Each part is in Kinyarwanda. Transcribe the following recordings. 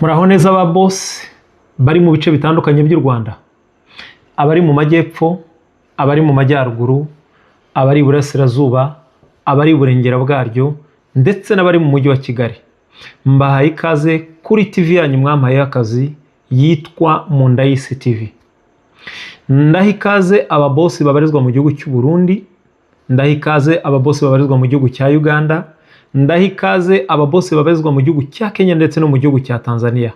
Muraho neza aba boss bari mu bice bitandukanye by'u Rwanda, abari mu majyepfo, abari mu majyaruguru, abari iburasirazuba, abari iburengera bwaryo ndetse n'abari mu mujyi wa Kigali. Mbahaye ikaze kuri TV yanyu mwampaye akazi yitwa Mundayisi TV. Ndaha ikaze aba boss babarizwa mu gihugu cy'u Burundi, ndaha ikaze aba boss babarizwa mu gihugu cya Uganda, ndaha ikaze aba boss babarizwa mu gihugu cya Kenya ndetse no mu gihugu cya Tanzania.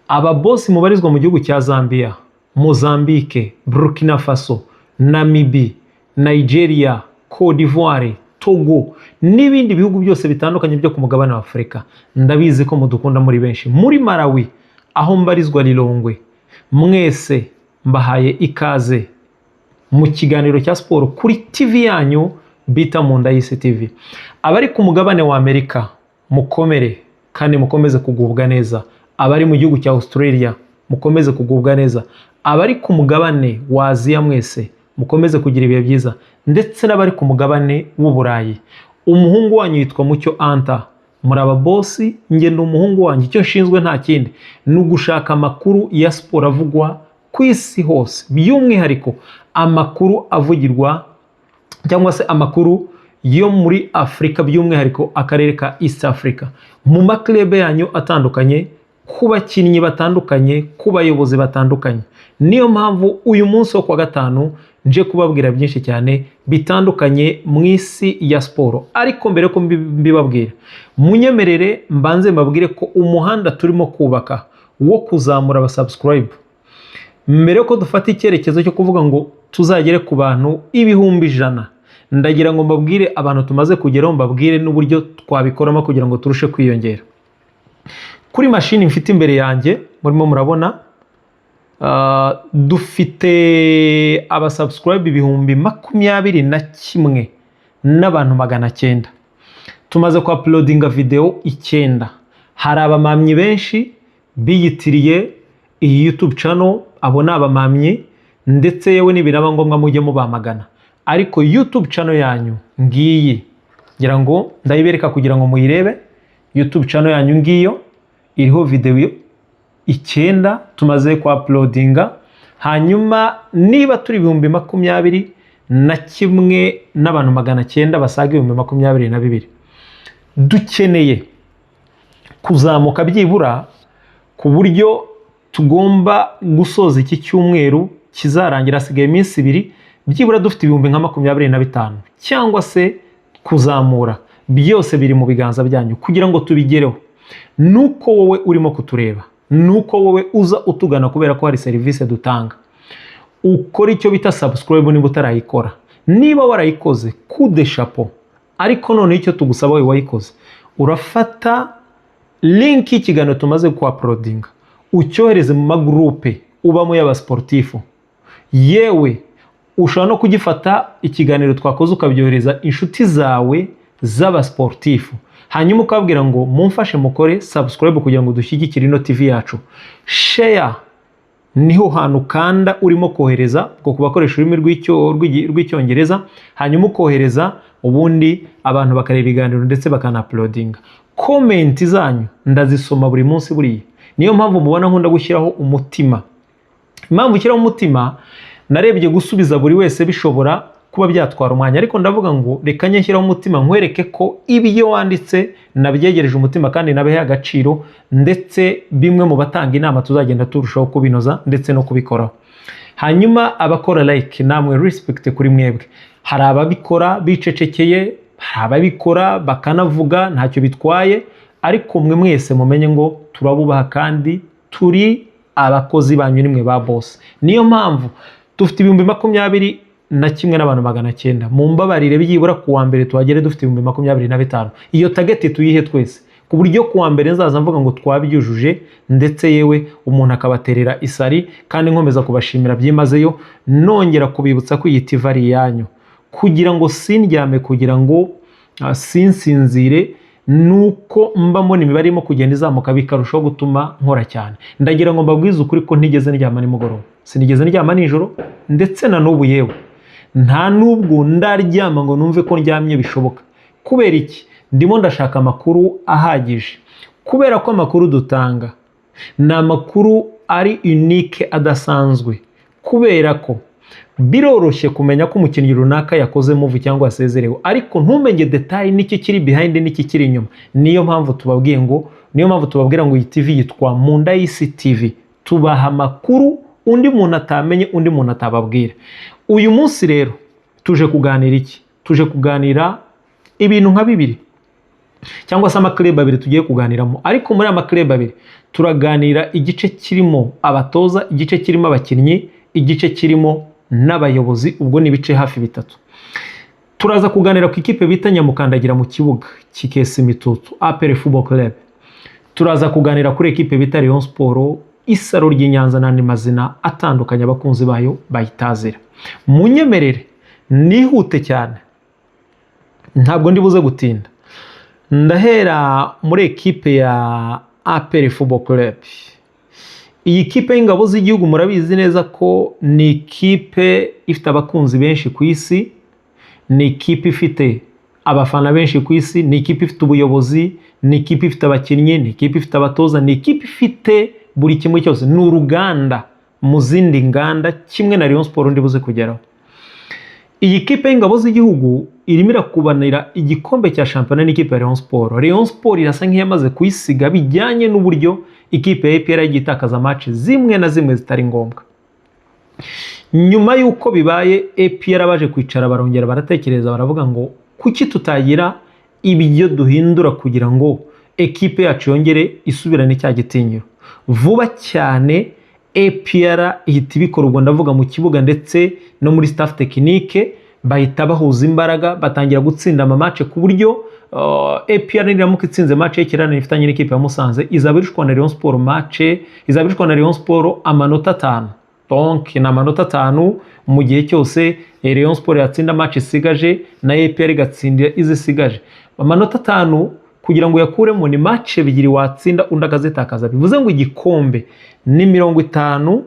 Aba boss mubarizwa mu gihugu cya Zambia, Mozambique, Burkina Faso, Namibia, Nigeria, Côte d'Ivoire, Togo n'ibindi bihugu byose bitandukanye byo ku mugabane wa Afrika. Ndabizi ko mudukunda muri benshi. Muri Malawi aho mbarizwa Lilongwe, mwese mbahaye ikaze mu kiganiro cya siporo kuri TV yanyu bita Mundayisi TV. Abari ku mugabane wa Amerika mukomere kandi mukomeze kugubwa neza. Abari mu gihugu cya Australia mukomeze kugubwa neza. Abari ku mugabane wa Aziya mwese mukomeze kugira ibihe byiza, ndetse n'abari ku mugabane w'Uburayi. Umuhungu wanyu yitwa Mucyo Anta. Muri aba boss ngenda umuhungu wanyu, icyo nshinzwe nta kindi ni ugushaka amakuru ya siporo avugwa ku isi hose, by'umwihariko amakuru avugirwa cyangwa se amakuru yo muri Afrika, by'umwihariko akarere ka East Africa, mu maklebe yanyu atandukanye, ku bakinnyi batandukanye, ku bayobozi batandukanye. Niyo mpamvu uyu munsi wo kwa gatanu nje kubabwira byinshi cyane bitandukanye mu isi ya siporo. Ariko mbere ko mbibabwira, munyemerere mbanze mbabwire ko umuhanda turimo kubaka wo kuzamura aba subscribe, mbere ko dufata icyerekezo cyo kuvuga ngo tuzagere ku bantu 100,000, ndagira ngo mbabwire abantu tumaze kugeraho, mbabwire n'uburyo twabikoramo kugira ngo turushe kwiyongera. Kuri mashini mfite imbere yanjye murimo murabona dufite aba subscribe 21,000 n'abantu 900. Tumaze ku uploadinga video 9. Hari abamamyi benshi biyitiriye iyi YouTube channel, abo ni abamamyi, ndetse yewe nibiraba ngombwa mujye mubamagana. Ariko YouTube channel yanyu ngiyi, ngira ngo ndayibereka kugira ngo muyirebe. YouTube channel yanyu ngiyo iriho video 9 tumaze ku uploadinga. Hanyuma niba turi 21,000 n'abantu 900 basaga 22,000, dukeneye kuzamuka byibura ku buryo tugomba gusoza iki cyumweru kizarangira asigaye iminsi 2, byibura dufite 25,000 cyangwa se kuzamura. Byose biri mu biganza byanyu kugira ngo tubigereho. Nuko wowe urimo kutureba, nuko wowe uza utugana kubera ko hari serivisi dutanga, ukora icyo bita subscribe niba utarayikora. Niba warayikoze kude chapeau, ariko none icyo tugusaba wowe wayikoze, urafata link y'ikiganiro tumaze ku uploadinga ucyohereze mu magroupe ubamo y'aba sportifu. Yewe ushobora no kugifata ikiganiro twakoze ukabyohereza inshuti zawe z'aba sportifu, hanyuma ukabwira ngo mumfashe mukore subscribe kugira ngo dushyigikire ino TV yacu. Share niho hantu kanda urimo kohereza ko kubakoresha ururimi rw'icyongereza, hanyuma ukohereza, ubundi abantu bakareba ibiganiro ndetse bakana-uploadinga. Comment zanyu ndazisoma buri munsi buriya. Niyo mpamvu mubona nkunda gushyiraho umutima. Impamvu ushyiraho umutima, narebye gusubiza buri wese bishobora kuba byatwara umwanya, ariko ndavuga ngo reka nyeshyiraho umutima nkwereke ko ibyo wanditse nabyegereje umutima kandi nabehe agaciro, ndetse bimwe mu batanga inama tuzagenda turushaho kubinoza ndetse no kubikoraho. Hanyuma abakora like, namwe respect kuri mwebwe. Hari ababikora bicecekeye, hari ababikora bakanavuga ntacyo bitwaye, ariko mwe mwese mumenye ngo turabubaha kandi turi abakozi banyu, nimwe ba boss. Niyo mpamvu dufite 21,000 n'abantu 900. Mumbabarire byibura ku wa mbere tuhagere dufite 25,000. Iyo target tuyihe twese, ku buryo ku wa mbere nzaza mvuga ngo twabyujuje, ndetse yewe umuntu akabaterera isari. Kandi nkomeza kubashimira byimazeyo, nongera kubibutsa ko iyi TV ari yanyu, kugira ngo sindyame, kugira ngo sinsinzire, nuko mba mbona imibare irimo kugenda izamuka bikarushaho gutuma nkora cyane. Ndagira ngo mbabwize ukuri ko ntigeze ndyama nimugoroba, sinigeze ndyama nijoro, ndetse na n'ubu yewe nta nubwo ndaryama ngo numve ko ndyamye bishoboka. Kubera iki? Ndimo ndashaka amakuru ahagije, kubera ko amakuru dutanga ni amakuru ari unique adasanzwe, kubera ko biroroshye kumenya ko umukinnyi runaka yakoze move cyangwa asezerewe, ariko ntumenye detail n'iki kiri behind n'iki kiri inyuma. Niyo mpamvu tubabwira ngo iyi TV yitwa Munda y'Isi TV, tubaha amakuru undi muntu atamenye, undi muntu atababwira. Uyu munsi rero tuje kuganira iki? Tuje kuganira ibintu nka bibiri cyangwa se amaklub abiri tugiye kuganiramo, ariko muri amaklub abiri turaganira igice kirimo abatoza, igice kirimo abakinnyi, igice kirimo n'abayobozi, ubwo ni ibice hafi bitatu. Turaza kuganira ku ikipe bita Nyamukandagira mu kibuga kikesa imitutu, APR Football Club. Turaza kuganira kuri ekipe bita Rayon Sport, isaro ry'Inyanza n'andi mazina atandukanye abakunzi bayo bayitazira. Munyemerere nihute cyane, ntabwo ndi buze gutinda. Ndahera muri ekipe ya APR Football Club. Iyi kipe y'ingabo z'igihugu murabizi neza ko ni ikipe ifite abakunzi benshi ku isi, ni ikipe ifite abafana benshi ku isi, ni ikipe ifite ubuyobozi, ni ikipe ifite abakinnyi, ni ikipe ifite abatoza, ni ikipe ifite buri kimwe cyose. Ni uruganda mu zindi nganda kimwe na Rayon Sport ndi buze kugeraho. Iyi kipe y'ingabo z'igihugu irimo irakubanira igikombe cya shampiyona n'ikipe ya Rayon Sport. Rayon Sport irasa nk'iyamaze kuyisiga bijyanye n'uburyo ikipe ya APR yagiye itakaza match zimwe na zimwe zitari ngombwa. Nyuma y'uko bibaye, APR baje kwicara barongera baratekereza, baravuga ngo kuki tutagira ibyo duhindura kugira ngo ekipe yacu yongere isubirane cya gitinyiro. Vuba cyane APR ihita ibikora, ubwo ndavuga mu kibuga ndetse no muri staff technique, bahita bahuza imbaraga batangira gutsinda ama match ku buryo APR niramuka itsinze match y'ikirane ifitanye n'ikipe ya Musanze, izaba irishwa na Rayon Sport match, izaba irishwa na Rayon Sport amanota 5. Donc na amanota 5 mu gihe cyose Rayon Sport yatsinda match isigaje na APR igatsindira izisigaje. Amanota 5 kugira ngo yakuremo ni match bigiri watsinda undi akazitakaza. Bivuze ngo igikombe ni 50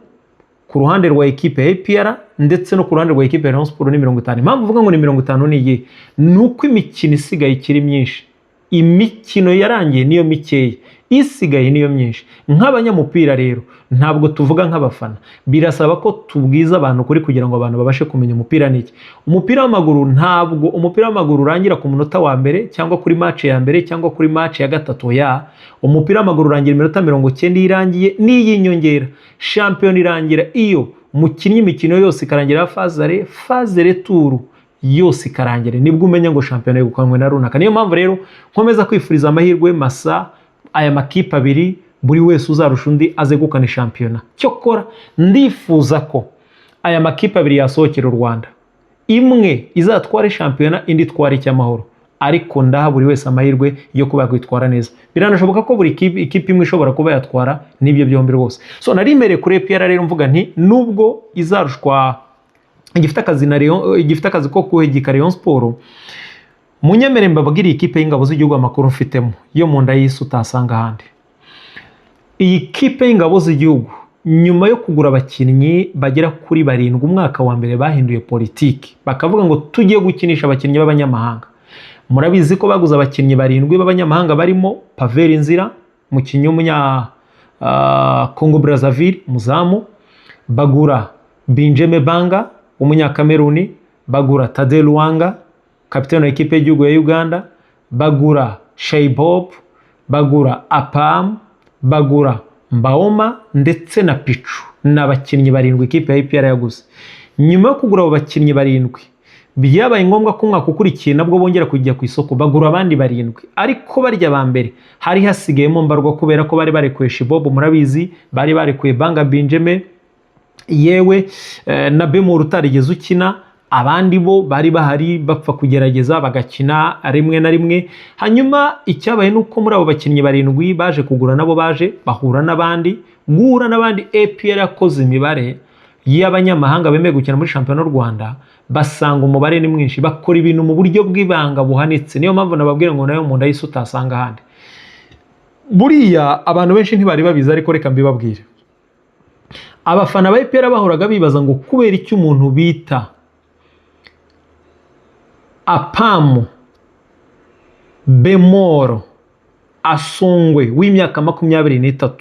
ku ruhande rwa ekipe ya APR ndetse no ku ruhande rwa ekipe ya Rayon Sport ni 50. Impamvu uvuga ngo ni 50 ni iyihe? Nuko imikino isigaye ikiri myinshi. Imikino yarangiye niyo mikeya, isigaye niyo myinshi. Nk'abanyamupira rero ntabwo tuvuga nk'abafana, birasaba ko tubwiza abantu kuri kugira ngo abantu babashe kumenya umupira niki. Umupira w'amaguru ntabwo umupira w'amaguru urangira ku munota wa mbere cyangwa kuri match ya mbere cyangwa kuri match ya gatatu ya. Umupira w'amaguru urangira iminota 90 irangiye n'iyinyongera. Champion irangira iyo mukinnyi imikino yose ikarangira phase retour yose ikarangira, nibwo umenya ngo champion yegukanywe na runaka. Niyo mpamvu rero nkomeza kwifuriza amahirwe masa aya makipe abiri, buri wese uzarusha undi azegukana shampiyona. Cyokora ndifuza ko aya makipe abiri yasohokera u Rwanda, imwe izatwara shampiyona indi tware cy'amahoro, ariko ndaha buri wese amahirwe yo kuba yakwitwara neza. Biranashoboka ko buri ikipe imwe ishobora kuba yatwara n'ibyo byombi rwose. So narimereye kuri APR rero mvuga nti nubwo izarushwa igifite akazi na Rayon, igifite akazi ko kuhegika Rayon Sport, munyemere mbabwira ikipe y'ingabo z'igihugu amakuru mfitemo yo Munda y'Isi utasanga handi. Iyi kipe y'ingabo z'igihugu nyuma yo kugura abakinnyi bagera kuri 7 umwaka wa mbere bahinduye politiki, bakavuga ngo tugiye gukinisha abakinnyi b'abanyamahanga. Murabizi ko baguze abakinnyi 7 b'abanyamahanga barimo Pavel Inzira, mukinnyi w'umunya Congo Brazzaville muzamu, bagura Benjamin Banga umunyakameruni, bagura Tade Luanga kapiteni wa ekipe y'igihugu ya Uganda, bagura Shaybob, bagura Apam, bagura Mbaoma ndetse na Pichu. N'abakinnyi 7 ikipe ya APR yaguze. Nyuma yo kugura abo bakinnyi 7 byabaye ngombwa ko umwaka ukurikiye nabwo bongera kujya ku isoko bagura abandi 7, ariko barya ba mbere hari hasigayemo mbarwa kubera ko bari barekuye Shaybob, murabizi bari barekuye Banga Benjamin, yewe na Bemur utarigeze ukina, abandi bo bari bahari bapfa kugerageza bagakina rimwe na rimwe. Hanyuma icyabaye nuko muri abo bakinnyi 7 baje kugura nabo baje bahura n'abandi, guhura n'abandi APR yakoze imibare y'abanyamahanga bemeye gukina muri shampiyona y'u Rwanda, basanga umubare ni mwinshi, bakora ibintu mu buryo bw'ibanga buhanitse. Niyo mpamvu nababwira ngo nayo Munda y'Isi utasanga handi. Buriya abantu benshi ntibari babizi, ariko reka mbibabwire. Abafana ba APR bahoraga bibaza ngo kubera iki umuntu bita Apamu Bemoro Asongwe w'imyaka 23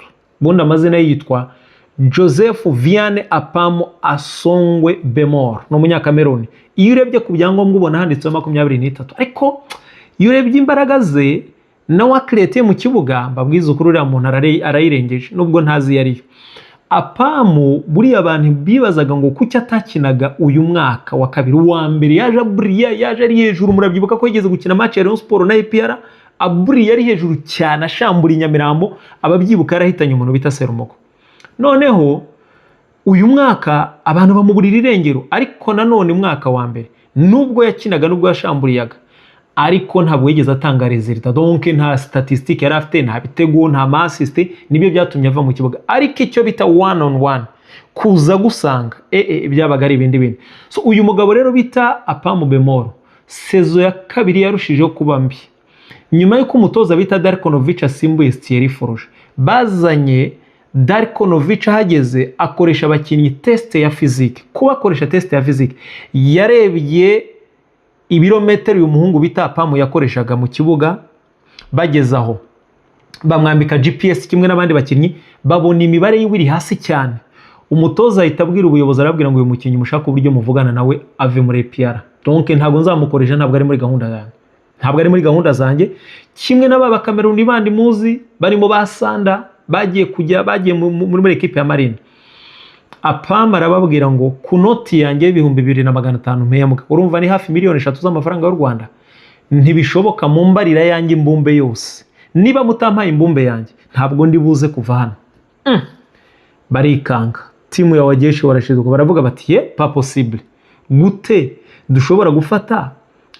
ubundi amazina ye yitwa Joseph Vianney Apamo Asongwe Bemor, ni umunyakameruni. Iyo urebye ku byangombwa ubona handitseho 23, ariko iyo urebye imbaraga ze nawe akirete mu kibuga, mbabwiza ukuri uriya muntu arayirengeje nubwo ntazi yariyo. Apamo buriya abantu bibazaga ngo kuki atakinaga uyu mwaka wa kabiri, wa mbere yaje aburiya, yaje ari hejuru. Murabyibuka ko yigeze gukina match ya Rayon Sport na APR, aburiya ari hejuru cyane ashambura Nyamirambo, ababyibuka yarahitanye umuntu bita Serumogo. Noneho uyu mwaka abantu bamuburira irengero, ariko nanone umwaka wa mbere nubwo yakinaga nubwo yashamburiyaga, ariko ntabwo yigeze atanga resultat, donc nta statistique yari afite, nta bitego, nta assist, nibyo byatumye ava mu kibuga. Ariko icyo bita one on one kuza gusanga byabaga ari ibindi bintu. So uyu mugabo rero bita Apamo Bemor sezo ya kabiri yarushijeho kuba mbi, nyuma y'uko umutoza bita Darkonovic asimbuye Thierry Foroge. Bazanye Darkonovic hageze akoresha abakinnyi test ya physique. Kuba akoresha test ya physique, yarebye ibirometero uyu muhungu bita Apamo yakoreshaga mu kibuga, bagezaho bamwambika GPS kimwe n'abandi bakinnyi, babona imibare y'ibiri hasi cyane. Umutoza ahita abwira ubuyobozi, arabwira ngo uyu mukinnyi mushaka uburyo muvugana nawe ave muri APR. Donc ntabwo nzamukoresha, ntabwo ari muri gahunda zanjye, ntabwo ari muri gahunda zanjye. Kimwe n'aba bakameruni bandi muzi barimo basanda bagiye muri equipe ya Marine. Apamo arababwira ngo ku noti yanjye 2500 mpeyamuka, urumva ni hafi miliyoni 3 z'amafaranga y'u Rwanda, ntibishoboka mumbarira yanjye imbumbe yose. Niba mutampaye imbumbe yanjye ntabwo ndi buze kuva hano. Barikanga, timu ya Wageshi warashiduka, baravuga bati pas possible, gute dushobora gufata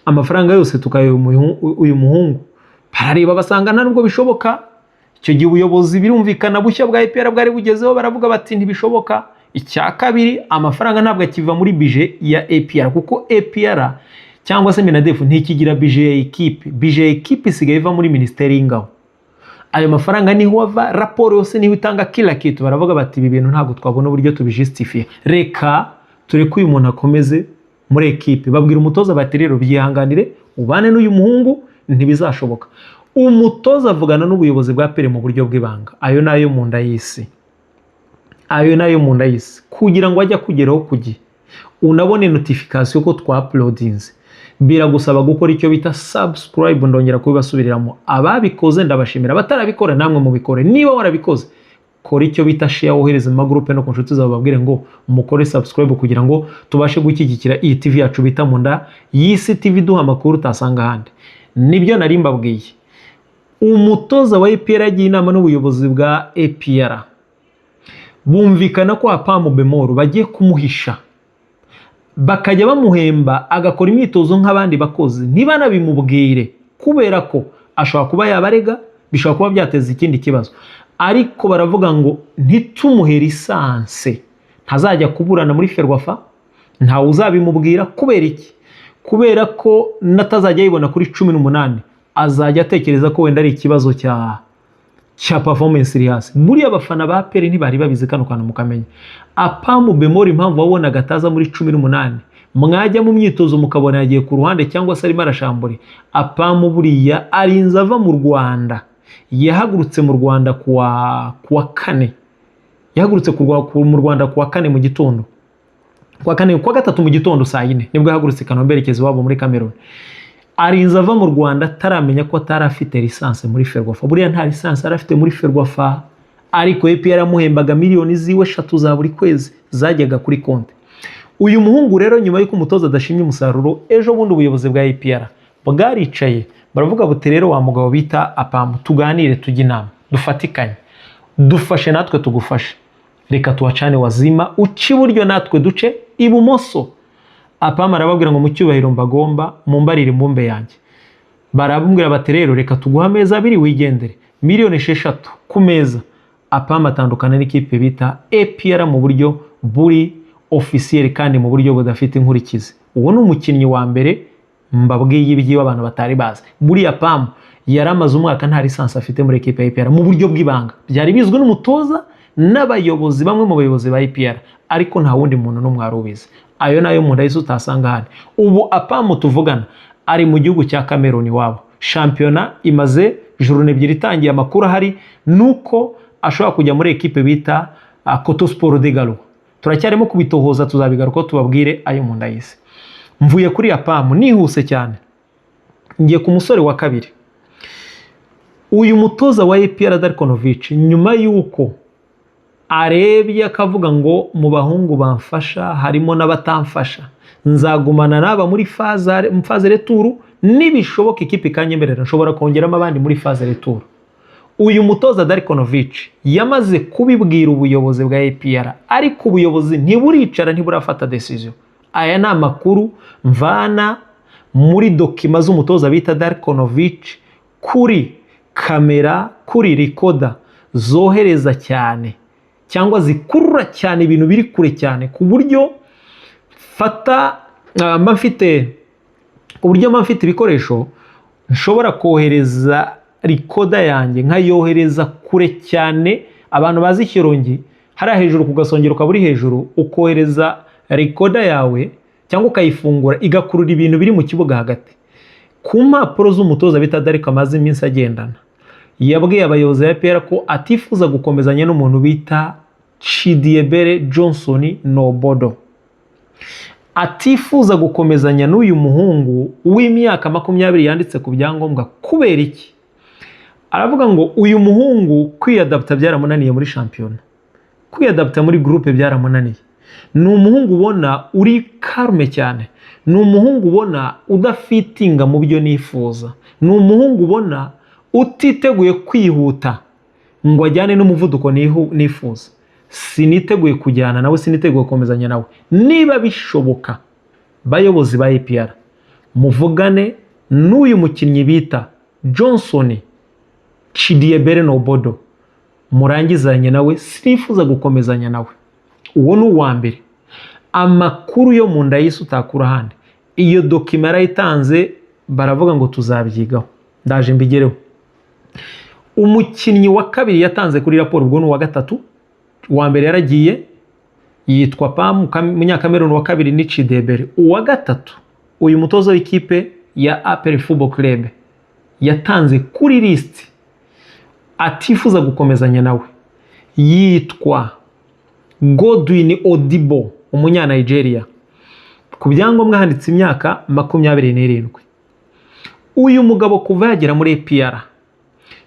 amafaranga yose tukayo uyu muhungu? Barareba basanga ntabwo bishoboka. Icyo gihe ubuyobozi birumvikana bushya bwa APR bwari bugezeho, baravuga bati ntibishoboka. Icya kabiri, amafaranga ntabwo akiva muri budget ya APR, kuko APR cyangwa se Minadef ntikigira budget ya equipe. Budget ya equipe isigaye iva muri Ministeri y'Ingabo. Ayo mafaranga niho ava, raporo yose niho itanga kila kitu. Baravuga bati ibi bintu ntabwo twabona uburyo tubijustifie, reka tureke uyu muntu akomeze muri equipe. Babwira umutoza bati rero byihanganire ubane n'uyu muhungu, ntibizashoboka. Umutoza avugana n'ubuyobozi bwa APR mu buryo bw'ibanga. Ayo nayo mu nda y'isi, ayo nayo mu nda y'isi, kugira ngo ajya kugeraho kugiye unabone notification ko twa uploadinze, biragusaba gukora icyo bita subscribe. Ndongera kubibasubiriramo, ababikoze ndabashimira, abatarabikora namwe mubikore. Niba warabikoze, kora icyo bita share, wohereze mu groupe no ku nshuti zawe, babwire ngo mukore subscribe kugira ngo tubashe gushyigikira iyi TV yacu bita mu nda y'isi TV, duha amakuru utasanga ahandi. Nibyo nari mbabwiye. Umutoza wa APR yagiye inama n'ubuyobozi bwa APR, bumvikana ko Apamo Bemor bagiye kumuhisha, bakajya bamuhemba agakora imyitozo nk'abandi bakozi, niba nabimubwire, kubera ko ashobora kuba yabarega, bishobora kuba byateza ikindi kibazo. Ariko baravuga ngo ntitumuhe lisanse, ntazajya kuburana muri Ferwafa, ntawe uzabimubwira. Kubera iki? Kubera ko natazajya yibona kuri 18 azajya atekereza ko wenda ari ikibazo cya performance iri hasi. Buriya abafana ba APR ntibari babizi kano kantu mukamenya. Apamo Bemor impamvu wabonaga ataza muri 18, mwajya mu myitozo mukabona yagiye ku ruhande cyangwa se arimo arashambure. Apamo buriya arinze ava mu Rwanda, yahagurutse mu Rwanda kuwa 4, yahagurutse mu Rwanda kuwa 4 mu gitondo, kuwa 3 mu gitondo saa 4 nibwo yahagurutse Kanombe yerekeza wabo muri Cameroon. Arinze ava mu Rwanda ataramenya ko atarafite lisanse muri Ferwafa. Buriya nta lisanse arafite muri Ferwafa, ariko APR amuhembaga miliyoni ziwe 3 za buri kwezi zajyaga kuri konti. Uyu muhungu rero nyuma y'uko umutoza adashimye umusaruro, ejo bundi ubuyobozi bwa APR bwaricaye, baravuga buti rero wa mugabo bita Apamo, tuganire, tujye inama, dufatikanye, dufashe natwe tugufashe, reka tuwacane wazima, uci buryo natwe duce ibumoso. Apamo arababwira ngo mu cyubahiro mbagomba mumbarire imbumbe yanjye. Barabwira bati rero reka tuguha ameza 2 wigendere, miliyoni 6 ku meza. Apamo atandukana n'ikipe bita APR mu buryo buri officiel kandi mu buryo budafite inkurikizi. Uwo ni umukinnyi wa mbere mbabwiye ibyiwe abantu batari bazi. Buri Apamo yaramaze umwaka nta lisanse afite muri equipe ya APR mu buryo bw'ibanga. Byari bizwi n'umutoza n'abayobozi, bamwe mu bayobozi ba APR, ariko nta wundi muntu n'umwari ubizi. Ayo nayo mu ndahise utasanga hano. Ubu Apamo tuvugana ari mu gihugu cya Cameroon wabo. Championnat imaze journée 2 itangiye, amakuru ahari nuko ashobora kujya muri ekipe bita Koto Sport de Galo. Turacyarimo kubitohoza, tuzabigaruka tubabwire ayo mu nda y'isi. Mvuye kuri APAM nihuse cyane, ngiye ku musore wa kabiri. Uyu mutoza wa APR Darkonovic, nyuma yuko arebye akavuga ngo mu bahungu bamfasha harimo n'abatamfasha, nzagumana naba muri phase retour, nibishoboka ikipe kanyemerera nshobora kongeramo abandi muri phase retour. Uyu mutoza Darkonovic yamaze kubibwira ubuyobozi bwa APR, ariko ubuyobozi ntiburicara, ntiburafata decision. Aya ni amakuru mvana muri dokima z'umutoza bita Darkonovic kuri kamera, kuri recorder zohereza cyane cyangwa zikurura cyane ibintu biri kure cyane, ku buryo fata mfite ibikoresho nshobora kohereza recorder yanjye nkayohereza kure cyane. Abantu bazi Shyorongi hari hejuru ku gasongero kaburi hejuru, ukohereza recorder yawe cyangwa ukayifungura igakurura ibintu biri mu kibuga hagati. Ku mpapuro z'umutoza bita Darko amaze iminsi agendana, yabwiye abayobozi ba APR ko atifuza gukomezanya n'umuntu bita Chidiebere Johnson Nobodo, atifuza gukomezanya n'uyu muhungu w'imyaka 20 yanditse ku byangombwa. Kubera iki? Aravuga ngo uyu muhungu kwiyadapta byaramunaniye muri shampiyona, kwiyadapta muri groupe byaramunaniye. Ni umuhungu ubona uri calme cyane, ni umuhungu ubona udafitinga mu byo nifuza, ni umuhungu ubona utiteguye kwihuta ngo ajyane n'umuvuduko nifuza. Siniteguye kujyana nawe, siniteguye gukomezanya nawe. Niba bishoboka, bayobozi ba APR muvugane n'uyu mukinnyi bita Johnson Chidiebere Nobodo, murangizanye nawe, sinifuza gukomezanya nawe. Uwo ni uwa mbere. Amakuru yo mu nda y'isi utakura handi. Iyo dokima yarayitanze, baravuga ngo tuzabyigaho, ndaje mbigereho. Umukinnyi wa kabiri yatanze kuri raporo, ubwo ni uwa gatatu. Uwa mbere yaragiye yitwa PAM Munyakameruni, wa kabiri ni Chidiebere. Uwa gatatu uyu mutozo w'ikipe ya APR Football Club yatanze kuri list atifuza gukomezanya nawe, yitwa Godwin Odibo, umunya Nigeria. Ku byangombwa handitse imyaka 27. Uyu mugabo kuva yagera muri APR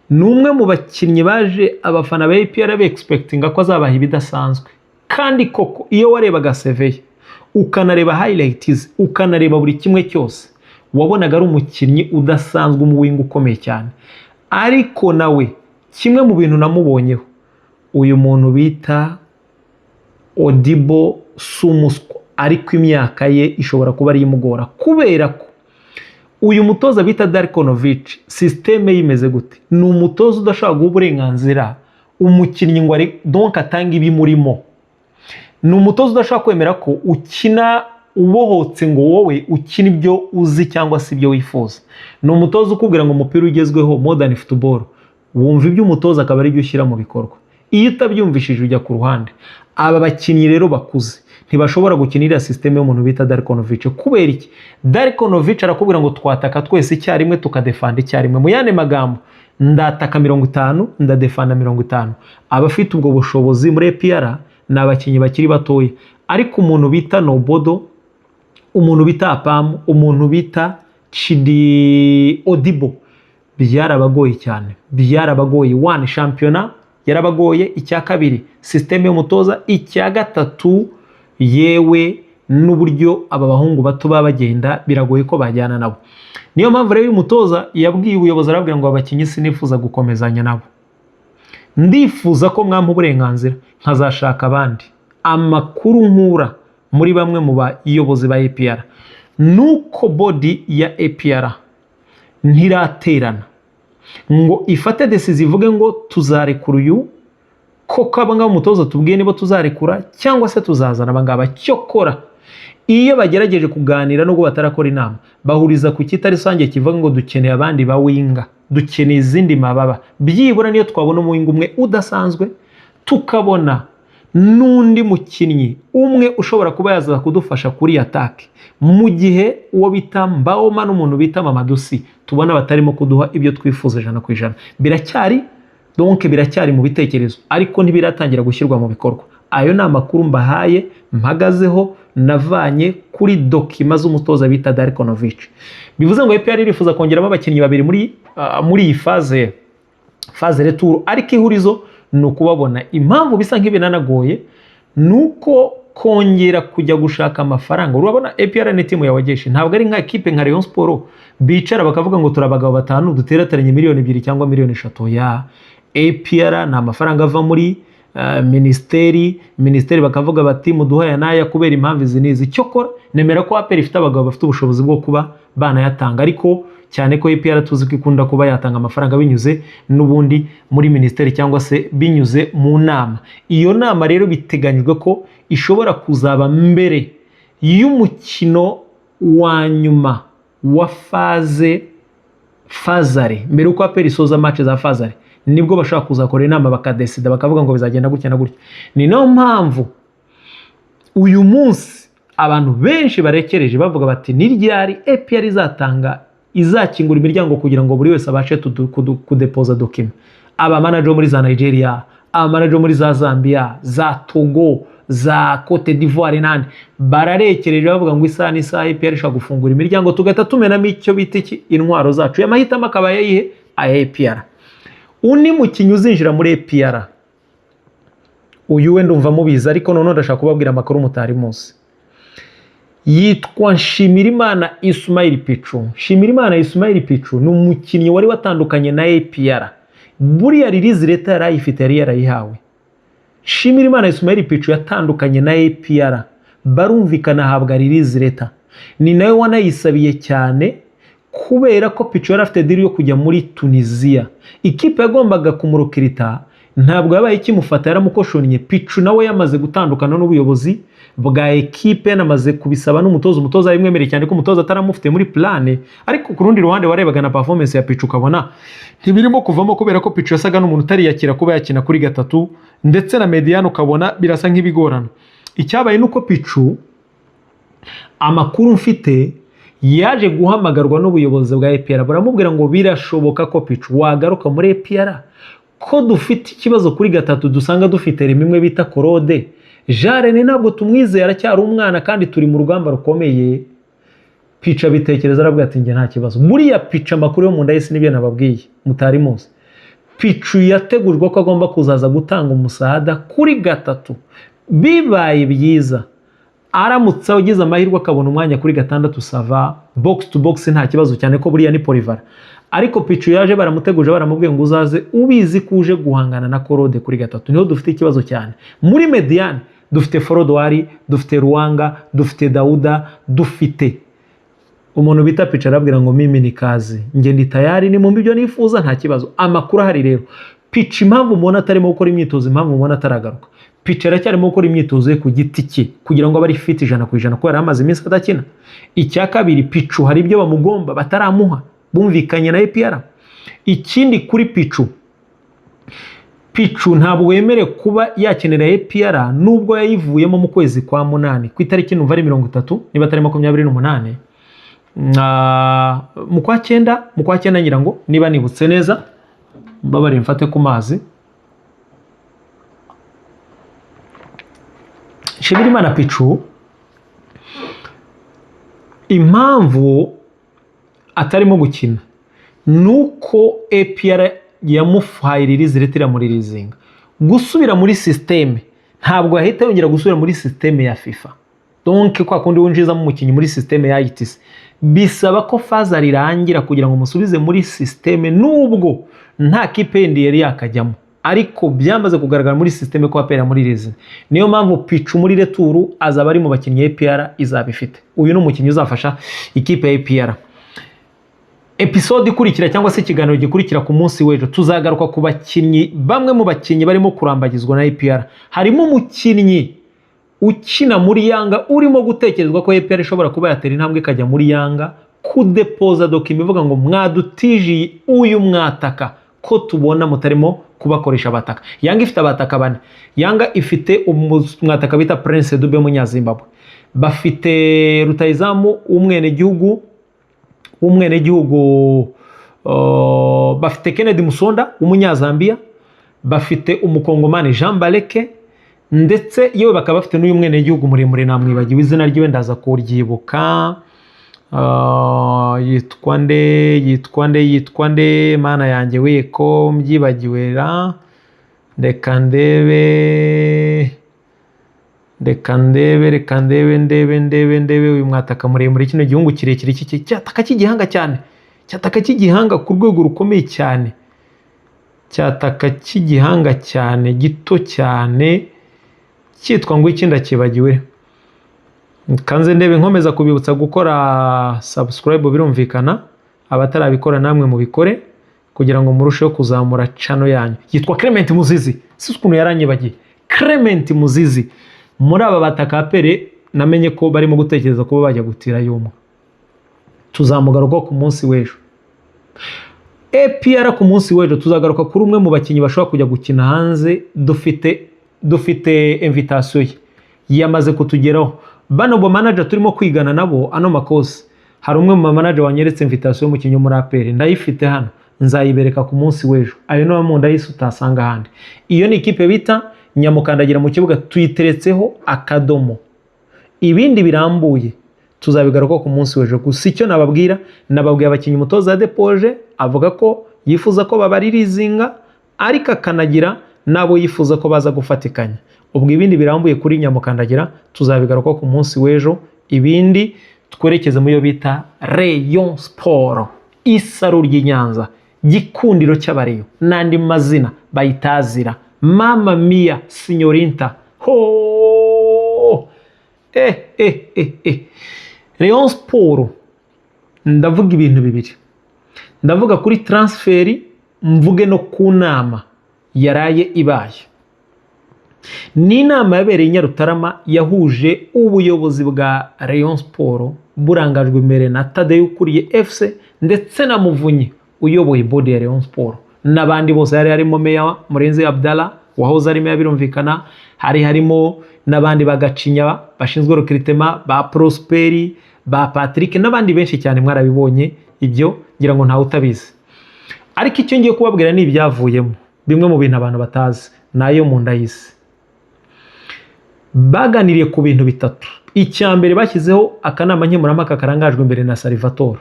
numwe mu bakinnyi baje abafana ba APR be expectinga ko azabaha ibidasanzwe. Kandi koko iyo warebaga CV, ukanareba highlights, ukanareba buri kimwe cyose, wabonaga ari umukinnyi udasanzwe, umuwinga ukomeye cyane. Ariko nawe kimwe mu bintu namubonyeho, uyu muntu bita Odibo Sumuswa, ariko imyaka ye ishobora kuba ari imugora, kubera ko uyu mutoza bita Darkonovic systeme yimeze gute. Ni umutoza udashaka guha uburenganzira umukinnyi ngo ari donc atanga ibimurimo. Ni umutoza udashaka kwemera ko ukina ubohotse ngo wowe ukina ibyo uzi cyangwa se ibyo wifuza. Ni umutoza ukubwira ngo umupira ugezweho modern football, wumva ibyo umutoza akaba ari byo ushyira mu bikorwa. Iyo utabyumvishije ujya ku ruhande. Aba bakinnyi rero bakuze ntibashobora gukinira systeme y'umuntu bita Darkonovic. Kubera iki? Darkonovic arakubwira ngo twataka twese icyarimwe tukadefanda icyarimwe. Mu yane magambo, ndataka 50 ndadefanda 50. Abafite ubwo bushobozi muri APR ni abakinnyi bakiri batoye. Ariko umuntu bita Nobodo, umuntu bita APAM, umuntu bita Chidi Odibo, byarabagoye cyane, byarabagoye. One shampiyona yarabagoye, icya kabiri systeme y'umutoza, icya gatatu yewe n'uburyo aba bahungu bato babagenda biragoye ko bajyana nabo. Niyo mpamvu rero umutoza yabwiye ubuyobozi, arabwira ngo abakinnyi sinifuza gukomezanya nabo, ndifuza ko mwampa uburenganzira nkazashaka abandi. Amakuru nkura muri bamwe mu bayobozi ba APR nuko body ya APR ntiraterana ngo ifate decision ivuge ngo tuzarekura uyu, koko abanga umutoza tubwiye nibo tuzarekura cyangwa se tuzazana abangaba. Cyokora iyo bagerageje kuganira nubwo batarakora inama, bahuriza ku kitari rusange kivuga ngo dukeneye abandi ba winga, dukeneye izindi mababa. Byibura niyo twabona umuwinga umwe udasanzwe, tukabona n'undi mukinnyi umwe ushobora kuba yaza kudufasha kuri attack, mu gihe uwo bita Mbaoma n'umuntu bita Mamadusi tubona batarimo kuduha ibyo twifuza 100%. Biracyari donc biracyari mu bitekerezo ariko ntibiratangira gushyirwa mu bikorwa. Ayo ni amakuru mbahaye mpagazeho navanye kuri dokima z'umutoza bita Darkonovic. Bivuze ngo APR irifuza kongeramo abakinnyi babiri muri iyi phase retour, ariko ihurizo ni ukubabona. Impamvu bisa nk'ibinanagoye nuko kongera kujya gushaka amafaranga. Urabona APR ni timu ya Wageshi, ntabwo ari nka equipe nka Rayon Sport bicara bakavuga ngo turabagabo batanu duterateranye miliyoni 2 cyangwa miliyoni 3. Ya APR na amafaranga ava muri ministeri bakavuga bati muduhaya naya kubera impamvu izi nizi. Cyokora nemera ko APR ifite abagabo bafite ubushobozi bwo kuba banayatanga, ariko cyane ko APR tuzi ko ikunda kuba yatanga amafaranga binyuze n'ubundi muri ministeri cyangwa se binyuze mu nama. Iyo nama rero biteganyijwe ko ishobora kuzaba mbere y'umukino wa nyuma wa fazare, mbere uko APR isoza match za fazare nibwo bashaka kuzakora inama bakadesida bakavuga ngo bizagenda gutya na gutya. Ni no mpamvu uyu munsi abantu benshi barekereje bavuga bati ni ryari APR izakingura imiryango kugira ngo buri wese abashe kudepoza document. Aba manager muri za Nigeria, aba manager muri za Zambia, za Togo, za Cote d'Ivoire nandi bararekereje bavuga ngo isaha n'isaha APR ishaka gufungura imiryango tugahita tumenamo icyo bita intwaro zacu. Amahitamo akaba yayihe APR. Uni mukinyi uzinjira muri APR uyu we ndumva mubiza, ariko none ndashaka kubabwira amakuru mutari munsi. Yitwa Nshimirimana Ismail Pichu. Nshimirimana Ismail Pichu ni umukinnyi wari watandukanye na APR. Buriya release leta yarayifite yari yarayihawe. Nshimirimana Ismail Pichu yatandukanye na APR, barumvikana ahabwa release leta. Ni nawe wanayisabiye cyane kubera ko Pichu yari afite deal yo kujya muri Tunisia. Ikipe yagombaga kumurokirita ntabwo yabaye ikimufata, yaramukoshonnye. Pichu nawe yamaze gutandukana n'ubuyobozi bwa ekipe, yanamaze kubisaba umutoza yimwemereye cyane ko umutoza ataramufite muri plane, ariko ku rundi ruhande warebaga na performance ya Pichu kabona ntibirimo kuvamo kubera ko Pichu yasaga n'umuntu utari yakira kuba yakina kuri gatatu, ndetse na Mediano kabona birasa nk'ibigorana. Icyabaye nuko Pichu amakuru mfite yaje guhamagarwa n'ubuyobozi bwa APR, baramubwira ngo birashoboka ko Pichu wagaruka muri APR, ko dufite ikibazo kuri gatatu, dusanga dufite rimwe bita Korode. Jarene ntabwo tumwizeye, aracyari umwana kandi turi mu rugamba rukomeye. Pichu bitekereza aravuga ati nge nta kibazo. Buriya Pichu amakuru yo mu nda y'isi nibyo nababwiye mutari munsi. Pichu yategurwa ko agomba kuzaza gutanga umusahada kuri gatatu. Bibaye byiza aramutse ugize amahirwe akabona umwanya kuri gatandatu sava, box to box nta kibazo cyane ko buriya ni Polivara. Ariko Pichu yaje baramuteguje baramubwiye ngo uzaze ubizi kuje guhangana na Korode kuri gatatu. Niho dufite ikibazo cyane. Muri Mediane dufite Forodwari, dufite Ruwanga, dufite Dauda, dufite umuntu bita Pichu arabwira ngo mimi ni kazi, nge ndi tayari ni mu mbyo nifuza nta kibazo. Amakuru ahari rero Pichu impamvu mubona atarimo gukora imyitozo, impamvu mubona ataragaruka, Pichu aracyarimo gukora imyitozo ye ku giti cye kugira ngo abari fit 100% ko yari amaze iminsi adakina. Icya kabiri Pichu hari ibyo bamugomba bataramuha bumvikanye na APR. Ikindi kuri Pichu ntabwo wemere kuba yakenera APR nubwo yayivuyemo mu kwezi kwa 8 ku itariki numva ari 30 niba atari 28 mu kwa 9 ngira ngo niba nibutse neza, babari mfate ku mazi. Nshimirimana Pichu impamvu atarimo gukina nuko APR yamufaye release leta muri leasing gusubira muri systeme. Ntabwo yahita yongera gusubira muri systeme ya FIFA, donc kwa kundi winjiza mu mukinyi muri systeme ya ITC bisaba ko faza rirangira kugira ngo musubize muri systeme, nubwo nta kipendi yari yakajyamo, ariko byamaze kugaragara muri systeme ko APR muri leasing. Niyo mpamvu Pichu muri retour azaba ari mu bakinnyi APR izabifite. Uyu ni umukinnyi uzafasha ikipe ya APR. Episode ikurikira cyangwa se ikiganiro gikurikira ku munsi w'ejo tuzagaruka ku bakinnyi, bamwe mu bakinnyi barimo kurambagizwa na APR. Harimo umukinnyi ukina muri Yanga urimo gutekerezwa ko APR ishobora kuba yatera intambwe ikajya muri Yanga kudepoza document ivuga ngo mwadutije uyu mwataka ko tubona mutarimo kubakoresha abataka. Yanga ifite abataka bane. Yanga ifite umwataka bita Prince Dube w'Umunyazimbabwe, bafite rutayizamu umwenegihugu bafite Kennedy Musonda w'Umunyazambia, bafite umukongomani Jean Bareke ndetse yewe bakaba bafite n'uyu mwene gihugu muremure namwibagiwe izina ryiwe ndaza kuryibuka yitwa nde mana yanjye we ko mbyibagiwe ra reka ndebe uyu mwataka muremure kino gihungu kirekire cyataka cy'igihanga cyane cyataka cy'igihanga ku rwego rukomeye cyane cyataka cy'igihanga cyane gito cyane cyitwa ngo iki ndakibagiwe kanze ndebe nkomeza kubibutsa gukora subscribe birumvikana abatarabikora namwe mubikore kugira ngo murusheho kuzamura channel yanyu yitwa Clement Muzizi si ukuntu yaranyibagiye Clement Muzizi muri aba bataka pere namenye ko barimo gutekereza kuba bajya gutira yumwe tuzamugaruka ku munsi w'ejo APR ku munsi w'ejo tuzagaruka kuri umwe mu bakinyi bashobora kujya gukina hanze dufite invitation ye yamaze kutugeraho bano bo manager turimo kwigana nabo ano makosi hari umwe mu manager wanyeretse invitation y'umukinyi muri APR ndayifite hano nzayibereka ku munsi w'ejo ayo no mu ndayise utasanga handi iyo ni ikipe bita Nyamukandagira mu kibuga tuyiteretseho akadomo ibindi birambuye tuzabigaruka ku munsi w'ejo gusa icyo nababwira abakinyi umutoza Depoje avuga ko yifuza ko babaririzinga ariko akanagira nabo yifuza ko baza gufatikanya ubwo ibindi birambuye kuri Nyamukandagira tuzabigaruka ku munsi w'ejo ibindi twerekeze mu yo bita Rayon Sport isaro ry'Inyanza gikundiro cy'abareyo nandi mazina bayitazira Mama Mia Signorinta ho Rayon Sport ndavuga ibintu bibiri ndavuga kuri transferi mvuge no ku nama yaraye ibaye ni inama yabereye Nyarutarama yahuje ubuyobozi bwa Rayon Sport burangajwe imbere na Tadeu ukuriye FC ndetse na Muvunyi uyoboye body ya Rayon Sport n'abandi bose harimo Meya Murenzi Abdallah wahoze ari meya birumvikana harimo n'abandi bagacinya bashinzwe recruitment ba Prosperi ba Patrick n'abandi benshi cyane mwarabibonye ibyo ngira ngo ntawe utabizi ariko icyo ngiye kubabwira ni ibyavuyemo bimwe mu bintu abantu batazi nayo mu ndayise baganiriye ku bintu bitatu icyambere bashyizeho akanama nkemurampaka karangajwe imbere na Salvatore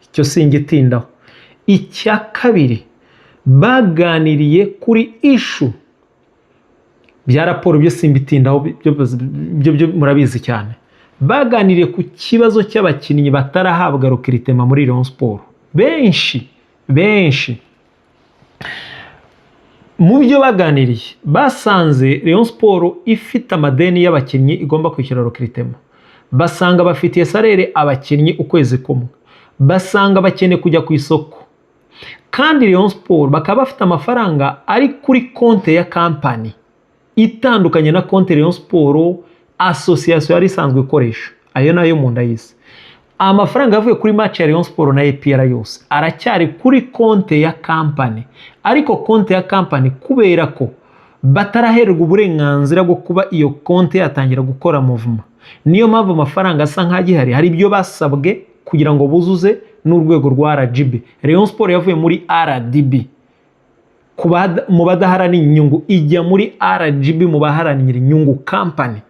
icyo singitindaho icya kabiri baganiriye kuri issue bya raporo byo simbitindaho byo murabizi cyane baganiriye ku kibazo cy'abakinnyi batarahabwa recruitment muri Rayon Sport benshi mu byo baganiriye basanze Rayon Sport ifite amadeni y'abakinnyi igomba kwishyura recruitment basanga bafitiye salaire abakinnyi ukwezi kumwe basanga bakeneye kujya ku isoko kandi Rayon Sport bakaba bafite amafaranga ari kuri konte ya company itandukanye na konte Rayon Sport association yari isanzwe ikoresha ayo nayo mu ndayise amafaranga yavuye kuri match ya Rayon Sport na APR yose aracyari kuri konte ya company ariko konte ya company kubera ko batarahererwa uburenganzira bwo kuba iyo konte yatangira gukora movement niyo mpamvu amafaranga asa nk'agihari hari ibyo basabwe kugira ngo buzuze n'urwego rwa RGB Rayon Sport yavuye muri RDB mu badaharanira inyungu ijya muri RGB mu baharanira inyungu company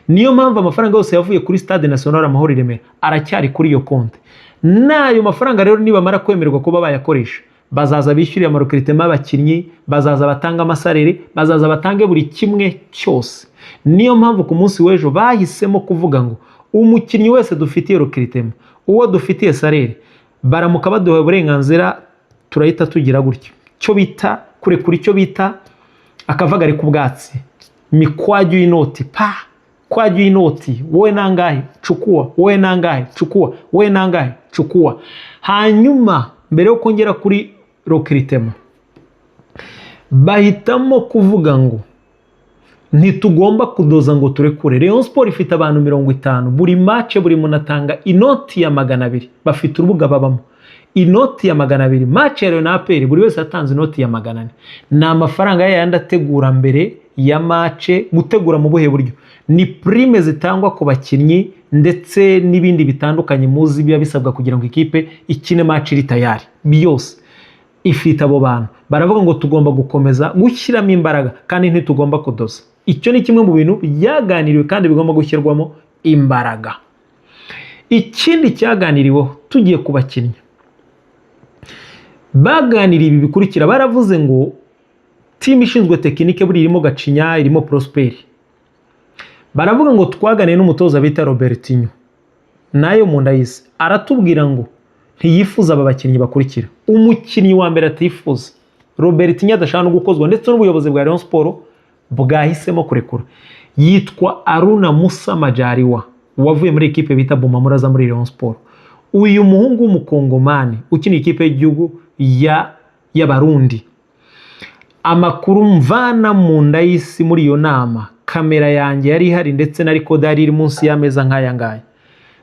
niyo mpamvu amafaranga yose yavuye kuri Stade National Amahoro Remera aracyari kuri iyo konte nayo mafaranga rero nibamara kwemererwa kuba bayakoresha bazaza bishyuriye amarecruitment y'abakinnyi bazaza batanga amasalere bazaza batange buri kimwe cyose niyo mpamvu ku munsi w'ejo bahisemo kuvuga ngo umukinnyi wese dufitiye recruitment uwo dufitiye salere baramuka baduha uburenganzira turahita tugira gutyo cyo bita kurekura icyo bita akavagari ku bwatsi mikwaju y'inoti kwaju y'inoti wowe nangahe chukua wowe nangahe chukua wowe nangahe chukua hanyuma mbere yo kongera kuri recruitment bahitamo kuvuga ngo ntitugomba kudoza ngo turekure Rayon Sport ifite abantu 50 buri match buri munatanga inoti ya 200 bafite urubuga babamo inoti ya 200 match ya na APR buri wese atanze inoti ya 400 na amafaranga yandi ategura mbere ya match gutegura mu buhe buryo ni prime zitangwa ku bakinnyi ndetse n'ibindi bitandukanye muzi biba bisabwa kugira ngo ikipe ikine match iri tayari byose ifite abo bantu baravuga ngo tugomba gukomeza gushyiramo imbaraga kandi ntitugomba kudoza. Icyo ni kimwe mu bintu byaganiriwe kandi bigomba gushyirwamo imbaraga. Ikindi cyaganiriweho tugiye ku bakinnyi, baganiriye ibi bikurikira. Baravuze ngo timu ishinzwe tekinike buri irimo Gacinya, irimo Prosper. Baravuga ngo twaganiye n'umutoza bita Robertinho nayo mu ndayise, aratubwira ngo ntiyifuza aba bakinnyi bakurikira. Umukinnyi wa mbere atifuza Robertinho adashaka no gukozwa ndetse n'ubuyobozi bwa Rayon Sport bwahisemo kurekura, yitwa Aruna Musa Majaliwa wavuye muri ekipe bita Bumamura za muri Rayon Sport. Uyu muhungu w'umukongomani ukina ikipe y'igihugu y'abarundi. Amakuru mvana mu ndayisi muri iyo nama, kamera yanjye yari ihari ndetse na recorder yari iri munsi y'ameza nk'aya ngaya,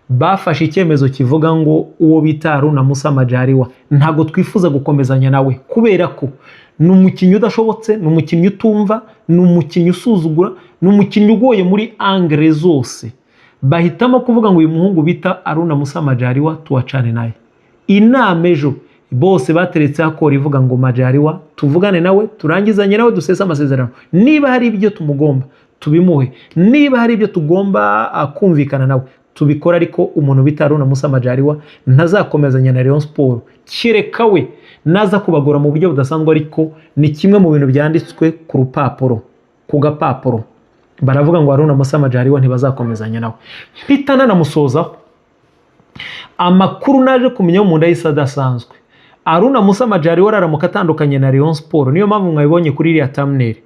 bafashe icyemezo kivuga ngo uwo bita Aruna Musa Majaliwa ntago twifuza gukomezanya nawe kubera ko ni umukinnyi udashobotse, ni umukinnyi utumva, ni umukinnyi usuzugura, ni umukinnyi ugoye muri angre zose. Bahitamo kuvuga ngo uyu muhungu bita Aruna Musa Majaliwa tuwacane naye. Inama ejo bose bateretse akora ivuga ngo Majaliwa tuvugane nawe, turangizanye nawe, dusesa amasezerano. Niba hari ibyo tumugomba tubimuhe, niba hari ibyo tugomba kumvikana nawe tubikora, ariko umuntu bita Aruna Musa Majaliwa ntazakomezanya na Rayon Sport kireka we naza kubagora mu buryo budasanzwe, ariko ni kimwe mu bintu byanditswe ku rupapuro, ku gapapuro. Baravuga ngo Aruna Musa Majaliwa ntibazakomezanya nawe. Mpitana namusozaho amakuru naje kumenya mu ndayisa adasanzwe. Aruna Musa Majaliwa aramuka atandukanye na Rayon Sport, niyo mpamvu mwabibonye kuri iriya thumbnail.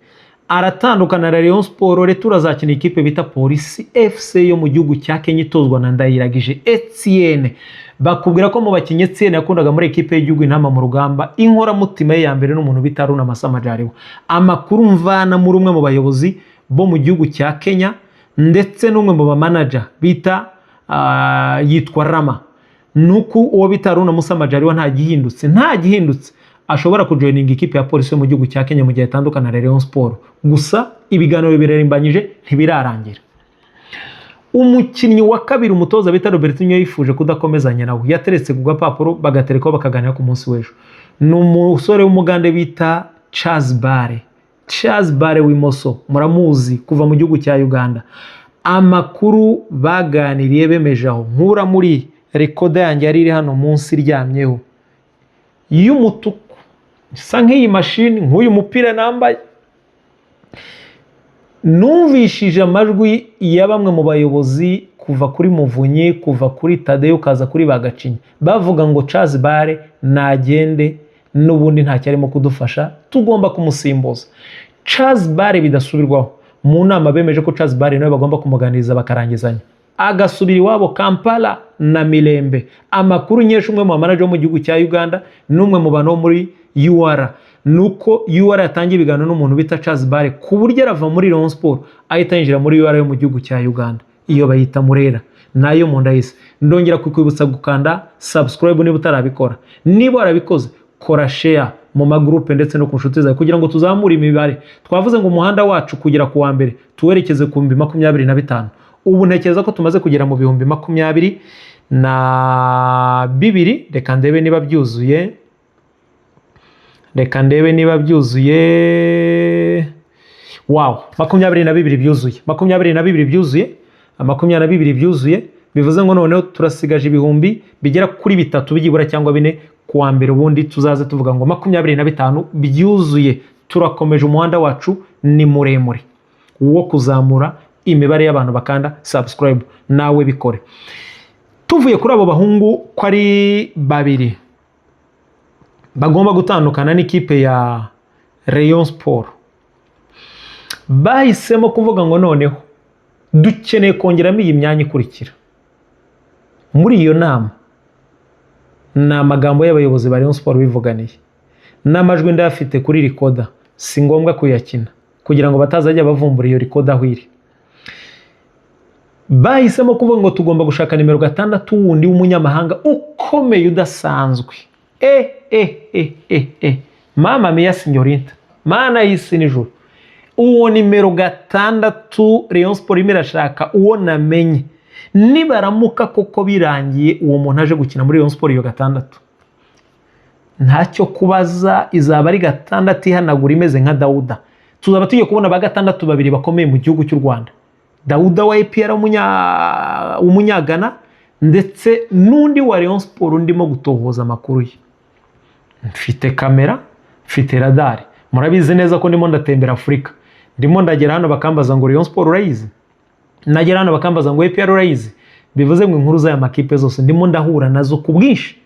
Aratandukana na Rayon Sport, Retour azakina ikipe bita Police FC yo mu gihugu cya Kenya itozwa na Ndayiragije Etienne. Bakubwira ko mu bakinnyi Etienne yakundaga muri ekipe y'igihugu Intama mu rugamba, inkora mutima ye ya mbere n'umuntu bita Aruna Musa Majaliwa. Amakuru mvana muri umwe mu bayobozi bo mu gihugu cya Kenya ndetse n'umwe mu bamanager bita yitwa Rama, nuko uwo bita Aruna Musa Majaliwa nta gihindutse ashobora kujoininga ikipe ya Police yo mu gihugu cya Kenya mu gihe atandukana na Rayon Sport. Gusa ibiganiro birarimbanyije ntibirarangira. Umukinnyi wa kabiri umutoza bita Robertinho yifuje kudakomezanya nawe, yateretse ku gapapuro bagaterekaho bakaganira ku munsi w'ejo. Ni umusore w'umugande bita Charles Bare w'imoso, muramuzi kuva mu gihugu cya Uganda. Amakuru baganiriye bemejaho nkura muri recorder yanjye yari iri hano munsi iryamyeho y'umutuku isa nk'iyi mashini, nk'uyu mupira nambaye. Numvishije amajwi ya bamwe mu bayobozi kuva kuri Muvunyi, kuva kuri Tadeo, kaza kuri Bagacinya, bavuga ngo Charles Bare nagende n'ubundi nta cyarimo kudufasha, tugomba kumusimbuza. Charles Bare bidasubirwaho mu nama bemeje ko Charles Bare nawe bagomba kumuganiriza bakarangizanya, agasubira iwabo Kampala na Mirembe. Amakuru nyesha umwe mu manager mu gihugu cya Uganda n'umwe mu bantu muri UR, nuko UR yatangiye ibiganiro n'umuntu bita Charles Bare ku buryo arava muri Rayon Sport ahita yinjira muri UR yo mu gihugu cya Uganda, iyo bayita Murera nayo mu ndayise. Ndongera kukwibutsa gukanda subscribe niba utarabikora, niba warabikoze kora share mu magroupe ndetse no ku nshuti zawe kugira ngo tuzamure imibare. Twavuze ngo umuhanda wacu kugera ku wa mbere tuwerekeze ku 2025. Ubu ntekereza ko tumaze kugera mu 2022. Reka ndebe niba byuzuye, wow, 22 byuzuye, 22 byuzuye. Bivuze ngo noneho turasigaje ibihumbi bigera kuri 3 bigibura cyangwa 4 kuwa mbere, ubundi tuzaze tuvuga ngo 25 byuzuye. Turakomeje, umuhanda wacu ni muremure wo kuzamura imibare y'abantu bakanda subscribe, nawe bikore. Tuvuye kuri abo bahungu ko ari babiri bagomba gutandukana n'ikipe ya Rayon Sport, bahisemo kuvuga ngo noneho dukeneye kongeramo iyi myanya ikurikira. Muri iyo nama ni amagambo y'abayobozi ba Rayon Sport bivuganiye, n'amajwi ndayafite kuri recorder, si ngombwa kuyakina kugira ngo batazajya bavumbura iyo recorder aho iri. Bahisemo kuvuga ngo tugomba gushaka nimero 6 wundi w'umunyamahanga ukomeye udasanzwe. Mama mia signorita, mana y'isi n'ijuru, uwo nimero 6 Rayon Sport imirashaka uwo namenye. Nibaramuka koko birangiye uwo muntu aje gukina muri Rayon Sport iyo 6, ntacyo kubaza, izaba ari gatandatu ihanagura imeze nka Dawuda. Tuzaba tugiye kubona ba gatandatu babiri bakomeye mu gihugu cy'u Rwanda, Dawuda wa APR w'umunyagana ndetse n'undi wa Rayon Sport ndimo gutohoza amakuru ye. Mfite kamera, mfite radari, murabizi neza ko ndimo ndatembera Afurika, ndimo ndagera hano bakambaza ngo Rayon Sport urayizi, nagera hano bakambaza ngo APR urayizi. Bivuze ngo inkuru z'aya makipe zose ndimo ndahura nazo ku bwinshi.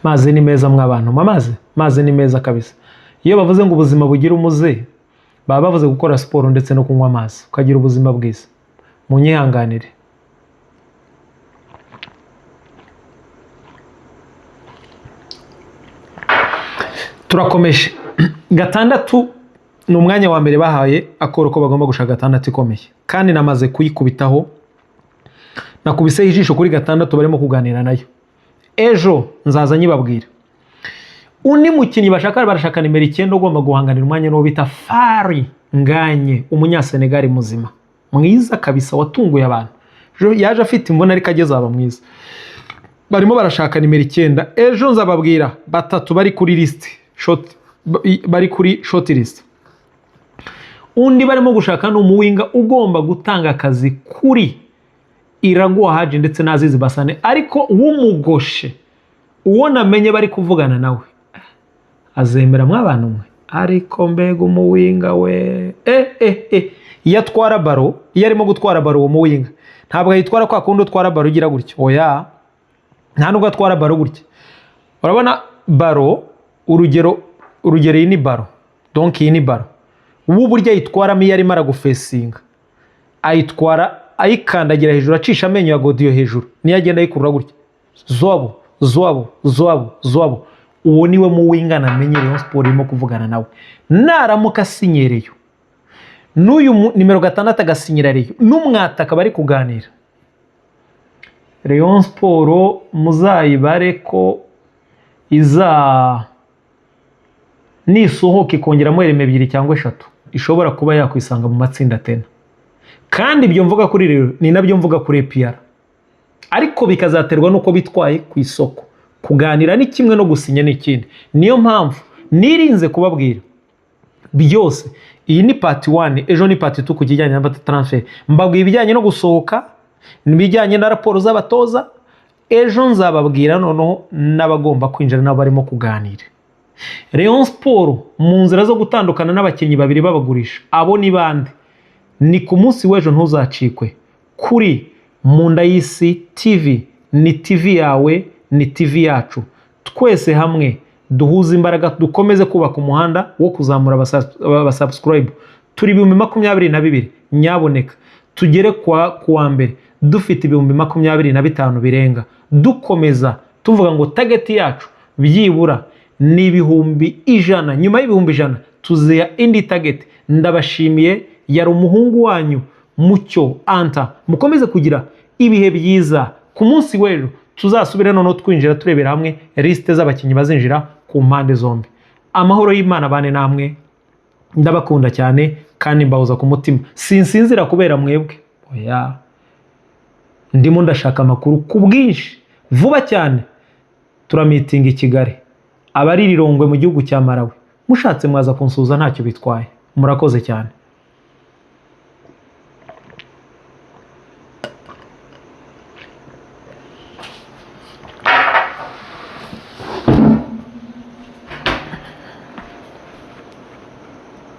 Mazi ni meza mw'abantu, mazi ni meza kabisa. Iyo bavuze ngo ubuzima bugira umuze, baba bavuze gukora siporo ndetse no kunywa amazi ukagira ubuzima bwiza. Munyihanganire. Turakomeje. Gatandatu ni umwanya wa mbere bahaye akoro ko bagomba gushaka gatandatu ikomeye, kandi namaze kuyikubitaho, nakubiseho ijisho kuri gatandatu barimo kuganira nayo. Ejo nzaza nyibabwira. Undi mukinnyi barashaka nimero 9 ugomba guhanganira umwanya no bita Fari Nganye, umunyasenegali muzima mwiza kabisa watunguye abantu. Yaje afite imbona ariko ageze aba mwiza. Barimo barashaka nimero 9. Ejo nzababwira batatu bari kuri list bari kuri short list. Undi barimo gushaka no umuwinga ugomba gutanga akazi kuri Iraguha Haji ndetse na Azizi Basane, ariko w'umugoshe uwo namenye bari kuvugana nawe azemera mw'abantu mwe, ariko mbega umuwinga we yatwara baro. Iyo arimo gutwara baro uwo muwinga ntabwo yitwara kwa kundi utwara baro ugira gutya, oya, nta nubwo atwara baro gutya. Urabona baro, urugero iyi ni baro, donc iyi ni baro, ubu burya yitwaramo iyo arimo aragufesinga, ayitwara ayikandagira hejuru, acisha amenyo ya godiyo hejuru, niyo agenda ayikurura gutya, zwabo. Uwo niwe muwinga namenye Rayon Sport irimo kuvugana nawe. Naramuka asinyereyo n'uyu nimero 6 agasinyira Rayon n'umwataka bari kuganira, Rayon Sport muzayibare ko nisohoka ikongeramo ireme 2 cyangwa 3 ishobora kuba yakwisanga mu matsinda 10. Kandi ibyo mvuga kuri rero ni nabyo mvuga kuri APR, ariko bikazaterwa nuko bitwaye ku isoko. Kuganira ni kimwe no gusinya n'ikindi. Niyo mpamvu nirinze kubabwira byose. Iyi ni part 1, ejo ni part 2 kujyanye na transfer. Mbabwiye ibijyanye no gusohoka, nibijyanye na raporo z'abatoza. Ejo nzababwira noneho n'abagomba kwinjira nabo barimo kuganira. Rayon Sport mu nzira zo gutandukana n'abakinnyi babiri babagurisha, abo ni bande? Ni ku munsi w'ejo ntuzacikwe kuri Munda y'Isi TV. Ni TV yawe, ni TV yacu. Twese hamwe duhuza imbaraga, dukomeze kubaka umuhanda wo kuzamura abasubscribe. Turi 2022, nyaboneka tugere kuwa mbere dufite 2025 birenga, dukomeza tuvuga ngo target yacu byibura ni 100,000. Nyuma y'100,000 tuzeya indi target. Ndabashimiye. Yari umuhungu wanyu Mucyo Anta. Mukomeze kugira ibihe byiza. Ku munsi w'ejo tuzasubira noneho twinjira turebera hamwe liste z'abakinnyi bazinjira ku mpande zombi. Amahoro y'Imana bane namwe, ndabakunda cyane kandi mbahoza ku mutima. Sinsinzira kubera mwebwe, oya, ndimo ndashaka amakuru ku bwinshi. Vuba cyane turamitinga i Kigali, abari Rirongwe mu gihugu cya Malawi. Mushatse mwaza kunsuza ntacyo bitwaye. Murakoze cyane.